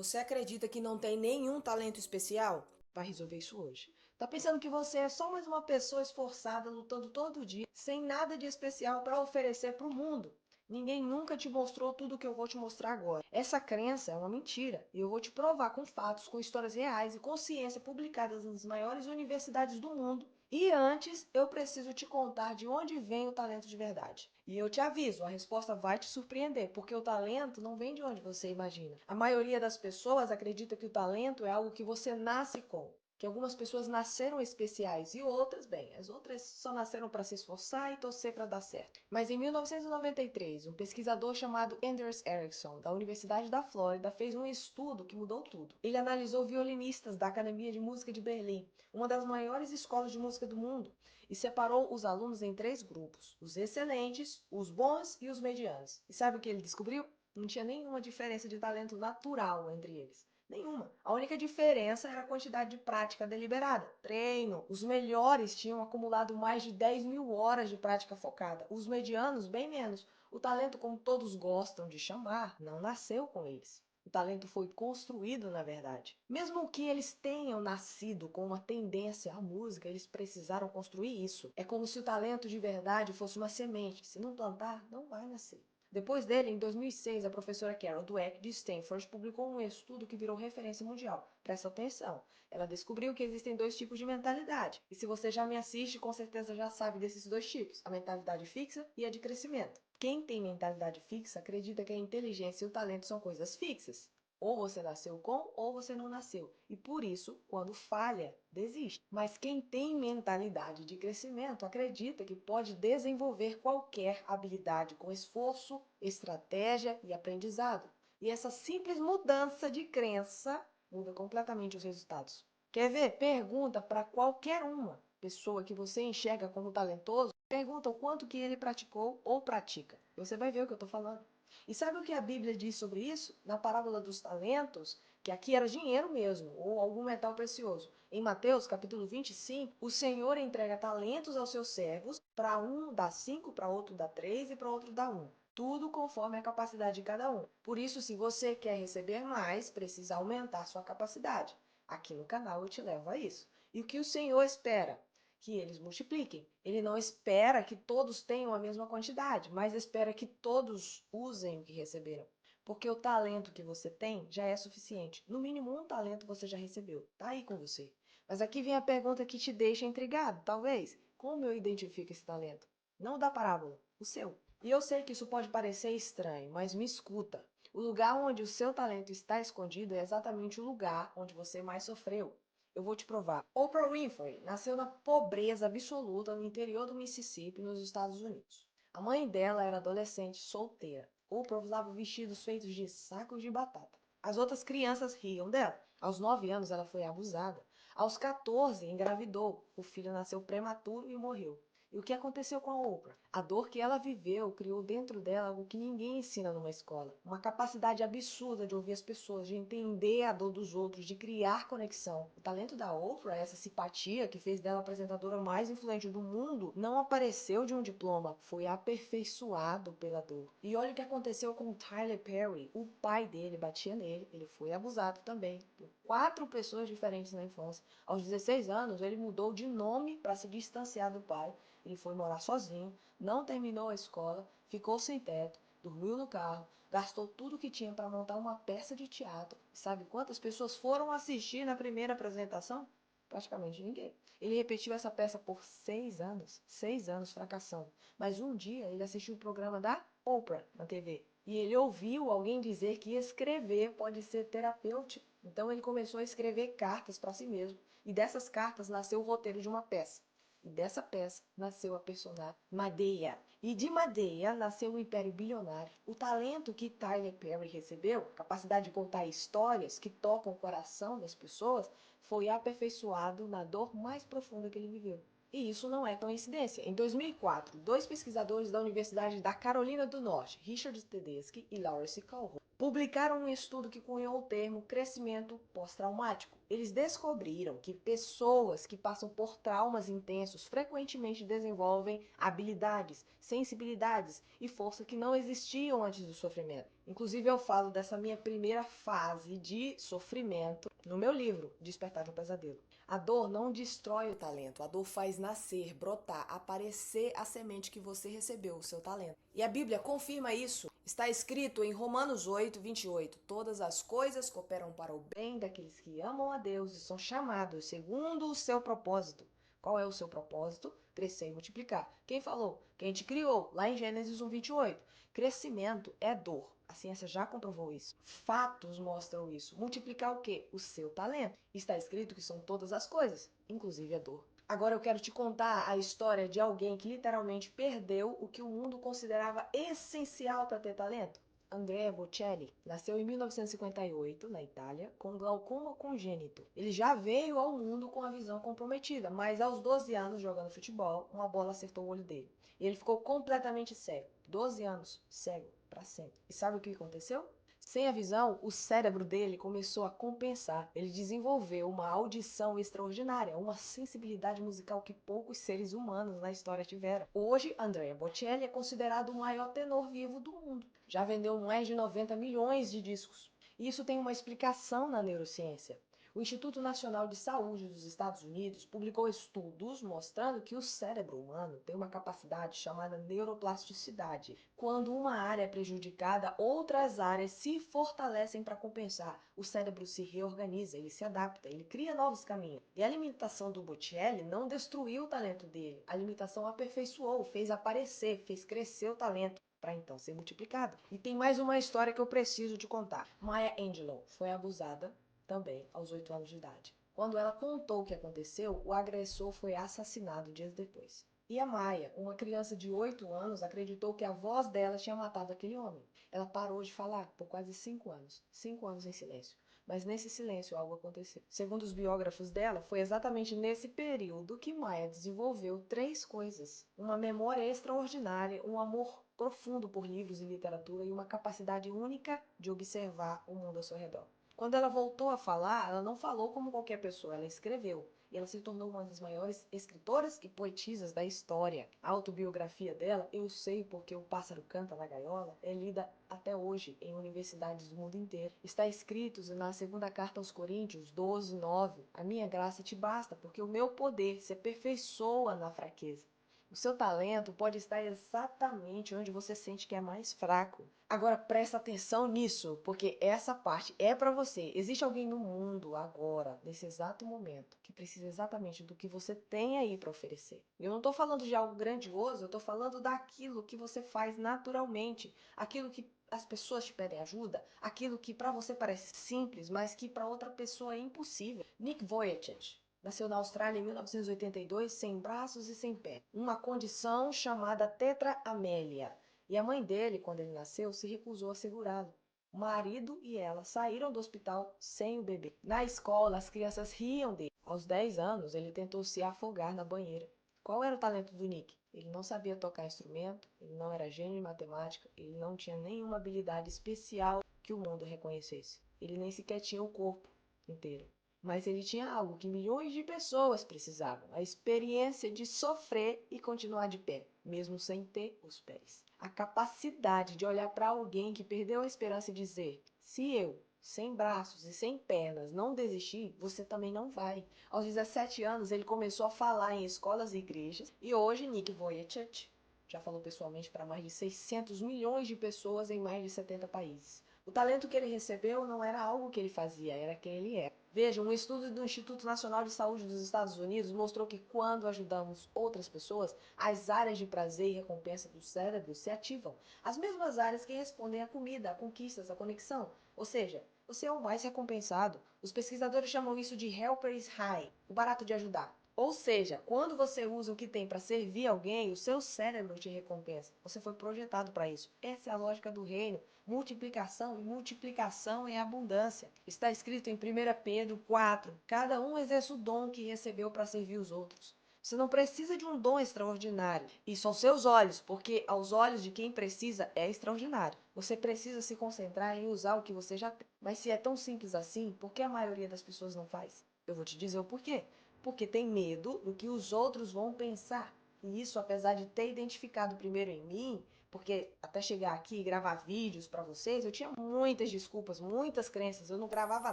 Você acredita que não tem nenhum talento especial? Vai resolver isso hoje. Tá pensando que você é só mais uma pessoa esforçada lutando todo dia, sem nada de especial para oferecer para o mundo. Ninguém nunca te mostrou tudo o que eu vou te mostrar agora. Essa crença é uma mentira e eu vou te provar com fatos, com histórias reais e com ciência publicadas nas maiores universidades do mundo. E antes, eu preciso te contar de onde vem o talento de verdade. E eu te aviso, a resposta vai te surpreender, porque o talento não vem de onde você imagina. A maioria das pessoas acredita que o talento é algo que você nasce com, que algumas pessoas nasceram especiais e outras, bem, as outras só nasceram para se esforçar e torcer para dar certo. Mas em 1993, um pesquisador chamado Anders Ericsson, da Universidade da Flórida, fez um estudo que mudou tudo. Ele analisou violinistas da Academia de Música de Berlim, uma das maiores escolas de música do mundo, e separou os alunos em três grupos: os excelentes, os bons e os medianos. E sabe o que ele descobriu? Não tinha nenhuma diferença de talento natural entre eles. Nenhuma. A única diferença era a quantidade de prática deliberada, treino. Os melhores tinham acumulado mais de 10 mil horas de prática focada. Os medianos, bem menos. O talento, como todos gostam de chamar, não nasceu com eles. O talento foi construído, na verdade. Mesmo que eles tenham nascido com uma tendência à música, eles precisaram construir isso. É como se o talento de verdade fosse uma semente. Se não plantar, não vai nascer. Depois dele, em 2006, a professora Carol Dweck, de Stanford, publicou um estudo que virou referência mundial. Presta atenção. Ela descobriu que existem dois tipos de mentalidade. E se você já me assiste, com certeza já sabe desses dois tipos: a mentalidade fixa e a de crescimento. Quem tem mentalidade fixa acredita que a inteligência e o talento são coisas fixas. Ou você nasceu com, ou você não nasceu. E por isso, quando falha, desiste. Mas quem tem mentalidade de crescimento acredita que pode desenvolver qualquer habilidade com esforço, estratégia e aprendizado. E essa simples mudança de crença muda completamente os resultados. Quer ver? Pergunta para qualquer uma pessoa que você enxerga como talentoso, pergunta o quanto que ele praticou ou pratica. Você vai ver o que eu estou falando. E sabe o que a Bíblia diz sobre isso? Na parábola dos talentos, que aqui era dinheiro mesmo, ou algum metal precioso. Em Mateus, capítulo 25, o Senhor entrega talentos aos seus servos, para um dá 5, para outro dá 3 e para outro dá um. Tudo conforme a capacidade de cada um. Por isso, se você quer receber mais, precisa aumentar sua capacidade. Aqui no canal eu te levo a isso. E o que o Senhor espera? Que eles multipliquem. Ele não espera que todos tenham a mesma quantidade, mas espera que todos usem o que receberam. Porque o talento que você tem já é suficiente. No mínimo um talento você já recebeu. Tá aí com você. Mas aqui vem a pergunta que te deixa intrigado, talvez. Como eu identifico esse talento? Não o da parábola, o seu. E eu sei que isso pode parecer estranho, mas me escuta. O lugar onde o seu talento está escondido é exatamente o lugar onde você mais sofreu. Eu vou te provar. Oprah Winfrey nasceu na pobreza absoluta no interior do Mississippi, nos Estados Unidos. A mãe dela era adolescente, solteira. Oprah usava vestidos feitos de sacos de batata. As outras crianças riam dela. Aos 9 anos ela foi abusada. Aos 14 engravidou. O filho nasceu prematuro e morreu. E o que aconteceu com a Oprah? A dor que ela viveu criou dentro dela algo que ninguém ensina numa escola. Uma capacidade absurda de ouvir as pessoas, de entender a dor dos outros, de criar conexão. O talento da Oprah, essa simpatia que fez dela a apresentadora mais influente do mundo, não apareceu de um diploma, foi aperfeiçoado pela dor. E olha o que aconteceu com o Tyler Perry. O pai dele batia nele, ele foi abusado também por 4 pessoas diferentes na infância. Aos 16 anos, ele mudou de nome para se distanciar do pai. Ele foi morar sozinho, não terminou a escola, ficou sem teto, dormiu no carro, gastou tudo que tinha para montar uma peça de teatro. E sabe quantas pessoas foram assistir na primeira apresentação? Praticamente ninguém. Ele repetiu essa peça por 6 anos fracassando. Mas um dia ele assistiu o programa da Oprah na TV. E ele ouviu alguém dizer que escrever pode ser terapêutico. Então ele começou a escrever cartas para si mesmo. E dessas cartas nasceu o roteiro de uma peça. E dessa peça nasceu a personagem Madeia. E de Madeia nasceu o Império Bilionário. O talento que Tyler Perry recebeu, capacidade de contar histórias que tocam o coração das pessoas, foi aperfeiçoado na dor mais profunda que ele viveu. E isso não é coincidência. Em 2004, dois pesquisadores da Universidade da Carolina do Norte, Richard Tedeschi e Lawrence Calhoun, publicaram um estudo que cunhou o termo crescimento pós-traumático. Eles descobriram que pessoas que passam por traumas intensos frequentemente desenvolvem habilidades, sensibilidades e força que não existiam antes do sofrimento. Inclusive, eu falo dessa minha primeira fase de sofrimento no meu livro, Despertar do Pesadelo. A dor não destrói o talento, a dor faz nascer, brotar, aparecer a semente que você recebeu, o seu talento. E a Bíblia confirma isso. Está escrito em Romanos 8, 28. Todas as coisas cooperam para o bem daqueles que amam a Deus e são chamados segundo o seu propósito. Qual é o seu propósito? Crescer e multiplicar. Quem falou? Quem te criou? Lá em Gênesis 1, 28. Crescimento é dor. A ciência já comprovou isso. Fatos mostram isso. Multiplicar o quê? O seu talento. Está escrito que são todas as coisas, inclusive a dor. Agora eu quero te contar a história de alguém que literalmente perdeu o que o mundo considerava essencial para ter talento. Andrea Bocelli nasceu em 1958, na Itália, com glaucoma congênito. Ele já veio ao mundo com a visão comprometida, mas aos 12 anos, jogando futebol, uma bola acertou o olho dele. E ele ficou completamente cego. 12 anos, cego, para sempre. E sabe o que aconteceu? Sem a visão, o cérebro dele começou a compensar. Ele desenvolveu uma audição extraordinária, uma sensibilidade musical que poucos seres humanos na história tiveram. Hoje, Andrea Bocelli é considerado o maior tenor vivo do mundo. Já vendeu mais de 90 milhões de discos. E isso tem uma explicação na neurociência. O Instituto Nacional de Saúde dos Estados Unidos publicou estudos mostrando que o cérebro humano tem uma capacidade chamada neuroplasticidade. Quando uma área é prejudicada, outras áreas se fortalecem para compensar. O cérebro se reorganiza, ele se adapta, ele cria novos caminhos. E a alimentação do Bocelli não destruiu o talento dele. A alimentação aperfeiçoou, fez aparecer, fez crescer o talento para então ser multiplicado. E tem mais uma história que eu preciso te contar. Maya Angelou foi abusada também aos 8 anos de idade. Quando ela contou o que aconteceu, o agressor foi assassinado dias depois. E a Maia, uma criança de 8 anos, acreditou que a voz dela tinha matado aquele homem. Ela parou de falar por quase 5 anos. 5 anos em silêncio. Mas nesse silêncio algo aconteceu. Segundo os biógrafos dela, foi exatamente nesse período que Maia desenvolveu 3 coisas: uma memória extraordinária, um amor profundo por livros e literatura e uma capacidade única de observar o mundo ao seu redor. Quando ela voltou a falar, ela não falou como qualquer pessoa, ela escreveu. E ela se tornou uma das maiores escritoras e poetisas da história. A autobiografia dela, Eu Sei Porque o Pássaro Canta na Gaiola, é lida até hoje em universidades do mundo inteiro. Está escrito na segunda carta aos Coríntios 12, 9. A minha graça te basta, porque o meu poder se aperfeiçoa na fraqueza. O seu talento pode estar exatamente onde você sente que é mais fraco. Agora presta atenção nisso, porque essa parte é para você. Existe alguém no mundo agora, nesse exato momento, que precisa exatamente do que você tem aí para oferecer. Eu não estou falando de algo grandioso, eu estou falando daquilo que você faz naturalmente, aquilo que as pessoas te pedem ajuda, aquilo que para você parece simples, mas que para outra pessoa é impossível. Nick Vujicic nasceu na Austrália em 1982, sem braços e sem pé. Uma condição chamada tetraamélia. E a mãe dele, quando ele nasceu, se recusou a segurá-lo. O marido e ela saíram do hospital sem o bebê. Na escola, as crianças riam dele. Aos 10 anos, ele tentou se afogar na banheira. Qual era o talento do Nick? Ele não sabia tocar instrumento, ele não era gênio em matemática, ele não tinha nenhuma habilidade especial que o mundo reconhecesse. Ele nem sequer tinha o corpo inteiro. Mas ele tinha algo que milhões de pessoas precisavam: a experiência de sofrer e continuar de pé, mesmo sem ter os pés. A capacidade de olhar para alguém que perdeu a esperança e dizer: se eu, sem braços e sem pernas, não desistir, você também não vai. Aos 17 anos, ele começou a falar em escolas e igrejas, e hoje Nick Vujicic já falou pessoalmente para mais de 600 milhões de pessoas em mais de 70 países. O talento que ele recebeu não era algo que ele fazia, era quem ele era. Veja, um estudo do Instituto Nacional de Saúde dos Estados Unidos mostrou que quando ajudamos outras pessoas, as áreas de prazer e recompensa do cérebro se ativam. As mesmas áreas que respondem à comida, a conquistas, à conexão. Ou seja, você é o mais recompensado. Os pesquisadores chamam isso de helper's high, o barato de ajudar. Ou seja, quando você usa o que tem para servir alguém, o seu cérebro te recompensa. Você foi projetado para isso. Essa é a lógica do reino. Multiplicação e multiplicação em abundância. Está escrito em 1 Pedro 4. Cada um exerce o dom que recebeu para servir os outros. Você não precisa de um dom extraordinário. Isso aos seus olhos, porque aos olhos de quem precisa é extraordinário. Você precisa se concentrar em usar o que você já tem. Mas se é tão simples assim, por que a maioria das pessoas não faz? Eu vou te dizer o porquê. Porque tem medo do que os outros vão pensar. E isso, apesar de ter identificado primeiro em mim, Porque até chegar aqui e gravar vídeos para vocês, eu tinha muitas desculpas, muitas crenças, eu não gravava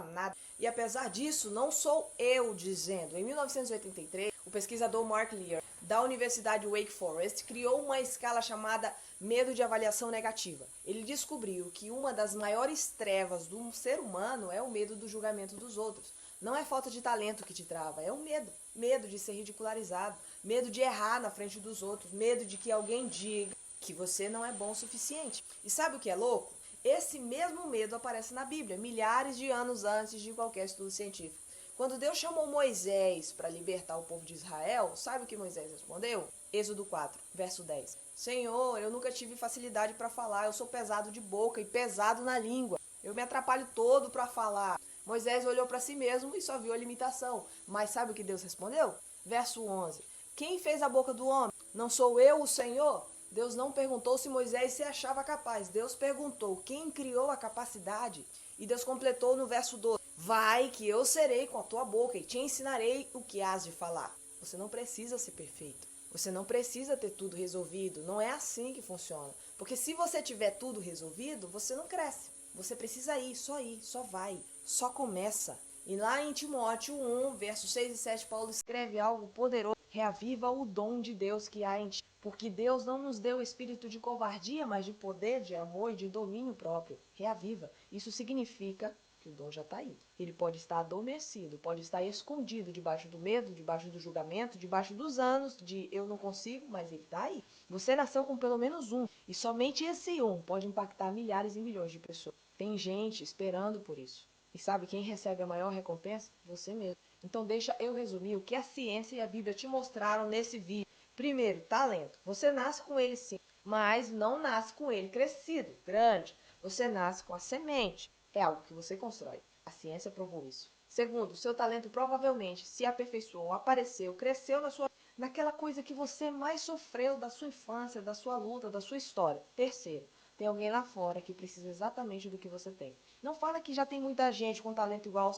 nada. E apesar disso, não sou eu dizendo. Em 1983, o pesquisador Mark Lear, da Universidade Wake Forest, criou uma escala chamada medo de avaliação negativa. Ele descobriu que uma das maiores trevas do ser humano é o medo do julgamento dos outros. Não é falta de talento que te trava, é o medo. Medo de ser ridicularizado, medo de errar na frente dos outros, medo de que alguém diga que você não é bom o suficiente. E sabe o que é louco? Esse mesmo medo aparece na Bíblia, milhares de anos antes de qualquer estudo científico. Quando Deus chamou Moisés para libertar o povo de Israel, sabe o que Moisés respondeu? Êxodo 4, verso 10. Senhor, eu nunca tive facilidade para falar, eu sou pesado de boca e pesado na língua. Eu me atrapalho todo para falar. Moisés olhou para si mesmo e só viu a limitação. Mas sabe o que Deus respondeu? Verso 11. Quem fez a boca do homem? Não sou eu, o Senhor? Deus não perguntou se Moisés se achava capaz. Deus perguntou quem criou a capacidade. E Deus completou no verso 12. Vai que eu serei com a tua boca e te ensinarei o que has de falar. Você não precisa ser perfeito. Você não precisa ter tudo resolvido. Não é assim que funciona. Porque se você tiver tudo resolvido, você não cresce. Você precisa ir, só vai, só começa. E lá em Timóteo 1, versos 6 e 7, Paulo escreve algo poderoso. Reaviva o dom de Deus que há em ti. Porque Deus não nos deu espírito de covardia, mas de poder, de amor e de domínio próprio. Reaviva. Isso significa que o dom já está aí. Ele pode estar adormecido, pode estar escondido debaixo do medo, debaixo do julgamento, debaixo dos anos de eu não consigo, mas ele está aí. Você nasceu com pelo menos um, e somente esse um pode impactar milhares e milhões de pessoas. Tem gente esperando por isso. E sabe quem recebe a maior recompensa? Você mesmo. Então deixa eu resumir o que a ciência e a Bíblia te mostraram nesse vídeo. Primeiro, talento. Você nasce com ele sim, mas não nasce com ele crescido, grande. Você nasce com a semente. É algo que você constrói. A ciência provou isso. Segundo, seu talento provavelmente se aperfeiçoou, apareceu, cresceu naquela coisa que você mais sofreu da sua infância, da sua luta, da sua história. Terceiro, tem alguém lá fora que precisa exatamente do que você tem. Não fala que já tem muita gente com talento igual.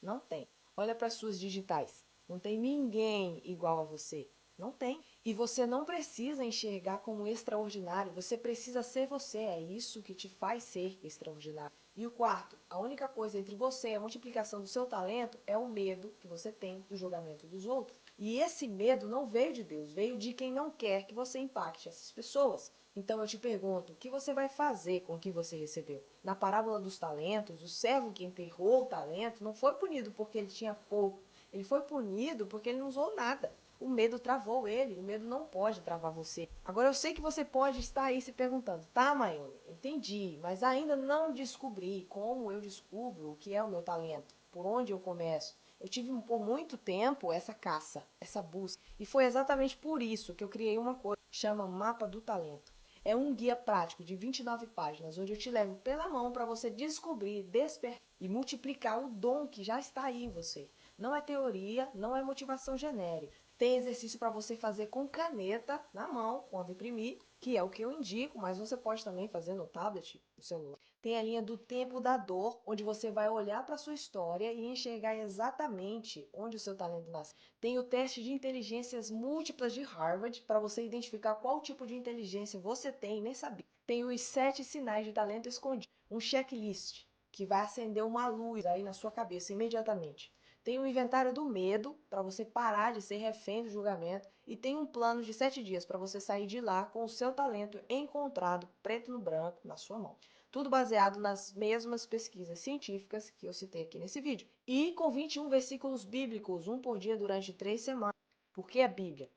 Não tem. Olha para suas digitais. Não tem ninguém igual a você. Não tem. E você não precisa enxergar como extraordinário. Você precisa ser você. É isso que te faz ser extraordinário. E o quarto, a única coisa entre você e a multiplicação do seu talento é o medo que você tem do julgamento dos outros. E esse medo não veio de Deus, veio de quem não quer que você impacte essas pessoas. Então eu te pergunto, o que você vai fazer com o que você recebeu? Na parábola dos talentos, o servo que enterrou o talento não foi punido porque ele tinha pouco. Ele foi punido porque ele não usou nada. O medo travou ele, o medo não pode travar você. Agora eu sei que você pode estar aí se perguntando, tá, Maione, entendi, mas ainda não descobri como eu descubro o que é o meu talento, por onde eu começo. Eu tive por muito tempo essa caça, essa busca. E foi exatamente por isso que eu criei uma coisa que chama Mapa do Talento. É um guia prático de 29 páginas, onde eu te levo pela mão para você descobrir, despertar e multiplicar o dom que já está aí em você. Não é teoria, não é motivação genérica. Tem exercício para você fazer com caneta na mão, quando imprimir, que é o que eu indico, mas você pode também fazer no tablet, no celular. Tem a linha do tempo da dor, onde você vai olhar para a sua história e enxergar exatamente onde o seu talento nasce. Tem o teste de inteligências múltiplas de Harvard, para você identificar qual tipo de inteligência você tem e nem sabia. Tem os 7 sinais de talento escondido, um checklist, que vai acender uma luz aí na sua cabeça imediatamente. Tem o inventário do medo, para você parar de ser refém do julgamento. E tem um plano de 7 dias para você sair de lá com o seu talento encontrado, preto no branco, na sua mão. Tudo baseado nas mesmas pesquisas científicas que eu citei aqui nesse vídeo. E com 21 versículos bíblicos, um por dia durante 3 semanas. Por que a Bíblia?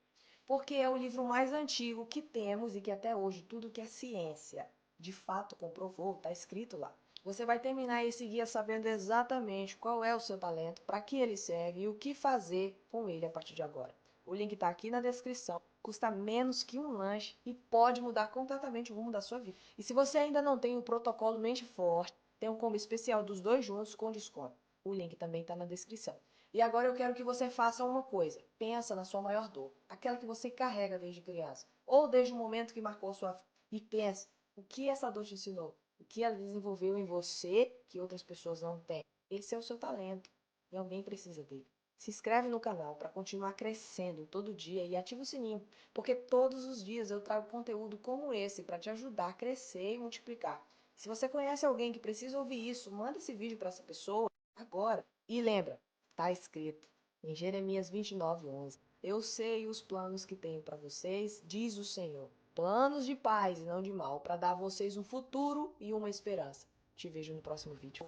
Porque é o livro mais antigo que temos e que até hoje tudo que é ciência de fato comprovou, está escrito lá. Você vai terminar esse guia sabendo exatamente qual é o seu talento, para que ele serve e o que fazer com ele a partir de agora. O link está aqui na descrição. Custa menos que um lanche e pode mudar completamente o rumo da sua vida. E se você ainda não tem o protocolo Mente Forte, tem um combo especial dos dois juntos com desconto. O link também está na descrição. E agora eu quero que você faça uma coisa. Pensa na sua maior dor, aquela que você carrega desde criança, ou desde o momento que marcou sua vida. E pensa, o que essa dor te ensinou? O que ela desenvolveu em você que outras pessoas não têm? Esse é o seu talento e alguém precisa dele. Se inscreve no canal para continuar crescendo todo dia e ativa o sininho, porque todos os dias eu trago conteúdo como esse para te ajudar a crescer e multiplicar. Se você conhece alguém que precisa ouvir isso, manda esse vídeo para essa pessoa agora. E lembra, tá escrito em Jeremias 29:11. Eu sei os planos que tenho para vocês, diz o Senhor. Planos de paz e não de mal, para dar a vocês um futuro e uma esperança. Te vejo no próximo vídeo.